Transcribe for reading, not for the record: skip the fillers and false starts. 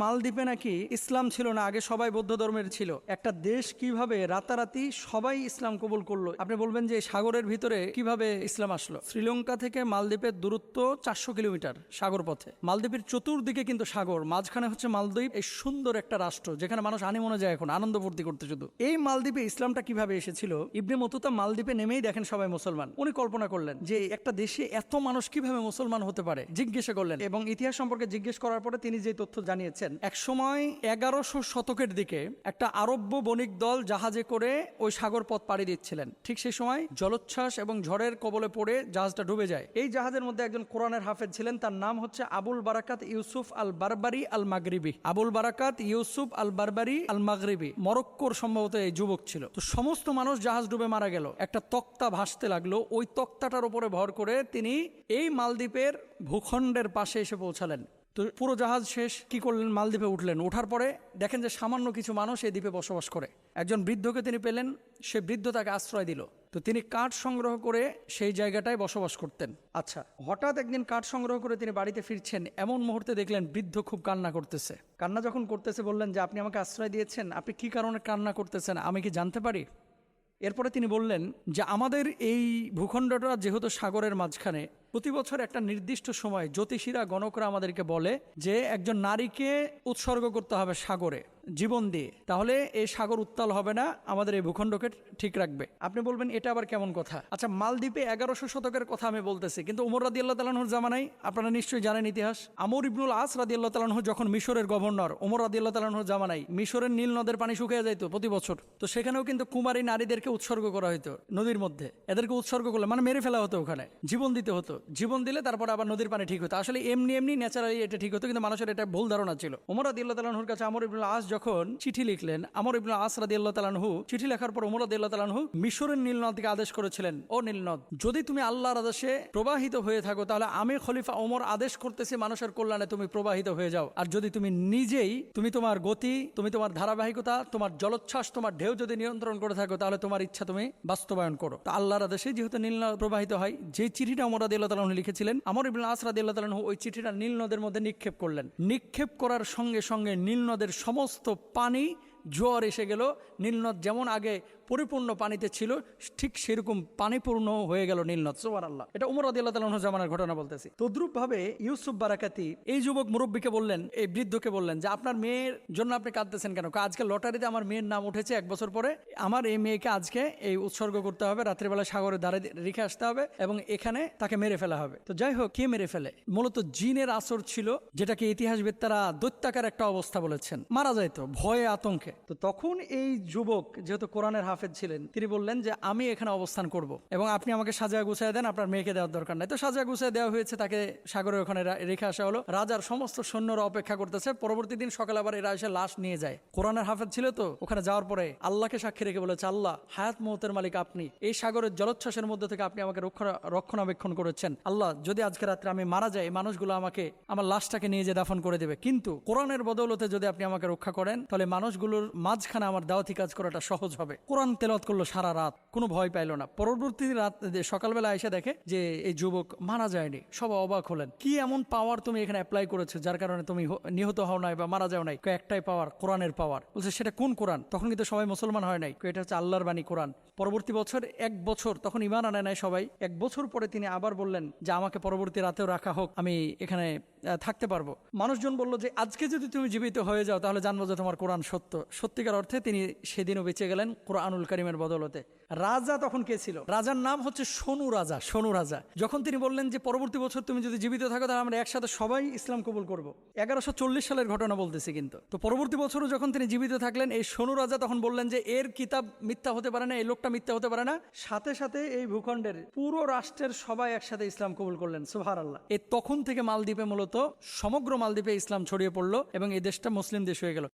মালদ্বীপে নাকি ইসলাম ছিল না, আগে সবাই বৌদ্ধ ধর্মের ছিল। একটা দেশ কিভাবে রাতারাতি সবাই ইসলাম কবুল করলো? আপনি বলবেন যে সাগরের ভিতরে কিভাবে ইসলাম আসলো? শ্রীলঙ্কা থেকে মালদ্বীপের দূরত্ব 400 কিলোমিটার সাগর পথে। মালদ্বীপের চতুর্দিকে কিন্তু সাগর, মাঝখানে হচ্ছে মালদ্বীপ। এই সুন্দর একটা রাষ্ট্র যেখানে মানুষ আনিমনে যায় এখন আনন্দ ফুর্তি করতে। শুধু এই মালদ্বীপে ইসলামটা কিভাবে এসেছিল? ইবনে বতুতা মালদ্বীপে নেমেই দেখেন সবাই মুসলমান। উনি কল্পনা করলেন যে একটা দেশে এত মানুষ কিভাবে মুসলমান হতে পারে, জিজ্ঞাসা করলেন এবং ইতিহাস সম্পর্কে জিজ্ঞেস করার পরে তিনি যে তথ্য জানিয়েছেন, এক সময় 1100 শতকের দিকে একটা আরব্য বণিক দল জাহাজে করে ওই সাগর পথ পাড়ি দিচ্ছিলেন। ঠিক সেই সময় জলোচ্ছ্বাস এবং ঝড়ের কবলে পড়ে জাহাজটা ডুবে যায়। এই জাহাজের মধ্যে একজন কোরআনের হাফেজ ছিলেন, তার নাম হচ্ছে আবুল বারাকাত ইউসুফ আল বারবারি আল মাগরিবি। আবুল বারাকাত ইউসুফ আল বারবারি আল মাগরিবি মরক্কোর সম্ভবত এই যুবক ছিল। তো সমস্ত মানুষ জাহাজ ডুবে মারা গেল। একটা তক্তা ভাসতে লাগলো, ওই তক্তাটার উপরে ভর করে তিনি এই মালদ্বীপের ভূখণ্ডের পাশে এসে পৌঁছালেন। তো পুরো জাহাজ শেষ, কি করলেন? মালদ্বীপে উঠলেন। ওঠার পরে দেখেন যে সামান্য কিছু মানুষ এই দ্বীপে বসবাস করে। একজন বৃদ্ধকে তিনি পেলেন, সে বৃদ্ধ তাকে আশ্রয় দিল। তো তিনি কাঠ সংগ্রহ করে সেই জায়গাটায় বসবাস করতেন। আচ্ছা, হঠাৎ একদিন কাঠ সংগ্রহ করে তিনি বাড়িতে ফিরছেন, এমন মুহূর্তে দেখলেন বৃদ্ধ খুব কান্না করতেছে। কান্না যখন করতেছে বললেন যে আপনি আমাকে আশ্রয় দিয়েছেন, আপনি কি কারণে কান্না করতেছেন, আমি কি জানতে পারি? এরপরে তিনি বললেন যে আমাদের এই ভূখণ্ডটা যেহেতু সাগরের মাঝখানে, প্রতি বছর একটা নির্দিষ্ট সময় জ্যোতিষীরা গণকরা আমাদেরকে বলে যে একজন নারীকে উৎসর্গ করতে হবে সাগরে জীবন দিয়ে, তাহলে এই সাগর উত্তাল হবে না, আমাদের এই ভূখণ্ডকে ঠিক রাখবে। আপনি বলবেন এটা আবার কেমন কথা? আচ্ছা, মালদ্বীপে 1100 শতকের কথা আমি বলতেছি, কিন্তু ওমর রাদিয়াল্লাহু তাআলা আনহুর জামানায় আপনারা নিশ্চয়ই জানেন ইতিহাস। আমর ইবনুল আস রাদিয়াল্লাহু তাআলা আনহু যখন মিশরের গভর্নর, ওমর রাদিয়াল্লাহু তাআলা আনহুর জামানায় মিশরের নীল নদের পানি শুকিয়ে যেত প্রতি বছর। তো সেখানেও কিন্তু কুমারী নারীদেরকে উৎসর্গ করা হতো নদীর মধ্যে। এদেরকে উৎসর্গ করলে মানে মেরে ফেলা হতো, ওখানে জীবন দিতে হতো। জীবন দিলে তারপরে আবার নদীর পানি ঠিক হতো। আসলে এমনি এমনি ন্যাচারালি এটা ঠিক হতো, কিন্তু মানুষের এটা ভুল ধারণা ছিল। ওমর রাদিয়াল্লাহু তাআলা আনহুর কাছে আমর ইবনুল আস যখন চিঠি লিখলেন, আমর ইবনুল আস রাদিয়াল্লাহু তাআলা আনহু চিঠি লেখার পর ওমর রাদিয়াল্লাহু তাআলা আনহু মিশরের নীল নদকে আদেশ করেছিলেন, ও নীল নদ, যদি তুমি আল্লাহর আদেশে প্রবাহিত হয়ে থাকো তাহলে আমি খলিফা ওমর আদেশ করতেছি মানুষের কল্যাণে তুমি প্রবাহিত হয়ে যাও। আর যদি তুমি নিজেই তোমার গতি, তোমার ধারাবাহিকতা, তোমার জলোচ্ছ্বাস, তোমার ঢেউ যদি নিয়ন্ত্রণ করে থাকো, তাহলে তোমার ইচ্ছা তুমি বাস্তবায়ন করো। তো আল্লাহর আদেশে যেহেতু নীল নদ প্রবাহিত হয়, যে চিঠিটা ওমর রাদিয়াল্লাহু তাআলা আনহু লিখেছিলেন, আমর ইবনুল আস রাদিয়াল্লাহু তাআলা আনহু ওই চিঠিটা নীল নদের মধ্যে নিক্ষেপ করলেন। নিক্ষেপ করার সঙ্গে সঙ্গে নীল নদের সমস্ত পানি জোয়ার এসে গেল। নীলনদ যেমন আগে পরিপূর্ণ পানিতে ছিল, ঠিক সেরকম পানিপূর্ণ হয়ে গেল নীলনদ। সুবহানাল্লাহ। এটা ওমর রাদিয়াল্লাহু তাআলা আনহু জামানার ঘটনা বলতেছি। তদ্রূপ ভাবে ইউসুফ বারাকাতি এই যুবক মুরব্বীকে বললেন, এই বৃদ্ধকে বললেন যে আপনার মেয়ের জন্য আপনি কাঁদতেছেন কেন? আজকে লটারিতে আমার মেয়ের নাম উঠেছে, 1 বছর পরে আমার এই মেয়েকে আজকে এই উৎসর্গ করতে হবে, রাত্রিবেলা সাগরের ধারে রেখে আসতে হবে এবং এখানে তাকে মেরে ফেলা হবে। তো যাই হোক, কে মেরে ফেলে? মূলত জিনের আসর ছিল, যেটাকে ইতিহাসবিদরা দৈত্যাকার একটা অবস্থা বলেছেন। মারা যাইতো ভয়ে আতঙ্কে। তো তখন এই যুবক যেহেতু কোরআনের হাফেজ ছিলেন, তিনি বললেন যে আমি এখানে অবস্থান করব এবং আপনি আমাকে সাজায় গুছায় দেন, আপনার মেয়েকে দেওয়ার দরকার নাই। তো সাজায় গুছায় দেওয়া হয়েছে, তাকে সাগরের ওখানে রেখে আসা হলো। রাজার সমস্ত সৈন্যরা অপেক্ষা করতেছে। পরবর্তী দিন সকালে আবার এরা এসে লাশ নিয়ে যায়। কোরআনের হাফেজ ছিল তো, ওখানে যাওয়ার পরে আল্লাহকে সাক্ষী রেখে বলেছে, আল্লাহ, হায়াত মৌতের মালিক আপনি, এই সাগরের জলোচ্ছ্বাসের মধ্যে থেকে আপনি আমাকে রক্ষণাবেক্ষণ করেছেন। আল্লাহ, যদি আজকে রাত্রে আমি মারা যাই, মানুষগুলো আমাকে আমার লাশটাকে নিয়ে যে দাফন করে দেবে, কিন্তু কোরআনের বদৌলতে যদি আপনি আমাকে রক্ষা করেন, তাহলে মানুষগুলোর মাঝখানে আমার দাওয়াতি কাজ করাটা সহজ হবে। কোরআন তেলাওয়াত করলো সারা রাত, কোনো ভয় পাইল না। পরবর্তী রাত সকালবেলা এসে দেখে যে এই যুবক মারা যায়নি। সব অবাক হলেন, কি এমন পাওয়ার তুমি এখানে অ্যাপ্লাই করেছো যার কারণে তুমি নিহত হও নাই বা মারা যাও নাই? একটাই পাওয়ার, কোরআনের পাওয়ার। বলছে সেটা কোন কোরআন? তখন কিন্তু সবাই মুসলমান হয় নাই। এটা হচ্ছে আল্লাহর বাণী কোরআন। পরবর্তী বছর 1 বছর, তখন ঈমান আনে নাই সবাই। 1 বছর পরে তিনি আবার বললেন যে আমাকে পরবর্তী রাতেও রাখা হোক, আমি এখানে থাকতে পারবো। মানুষজন বলল যে আজকে যদি তুমি জীবিত হয়ে যাও তাহলে জানবো যে তোমার কোরআন সত্য। সত্যিকার অর্থে তিনি সেদিনও বেঁচে গেলেন কোরআনুল কারীমের বদৌলতে। রাজা তখন কে ছিল? রাজার নাম হচ্ছে শনু রাজা। শনু রাজা যখন তিনি বললেন যে পরবর্তী বছর তুমি যদি জীবিত থাকো তাহলে আমরা একসাথে সবাই ইসলাম কবুল করবো, 1140 সালের ঘটনা বলতেছি কিন্তু। তো পরবর্তী বছরও যখন তিনি জীবিত থাকলেন, এই শনু রাজা তখন বললেন যে এর কিতাব মিথ্যা হতে পারে না, এই লোকটা মিথ্যা হতে পারে না। সাথে সাথে এই ভূখণ্ডের পুরো রাষ্ট্রের সবাই একসাথে ইসলাম কবুল করলেন। সুবহানাল্লাহ। এই তখন থেকে মালদ্বীপে, মূলত সমগ্র মালদ্বীপে ইসলাম ছড়িয়ে পড়লো এবং এই দেশটা মুসলিম দেশ হয়ে গেল।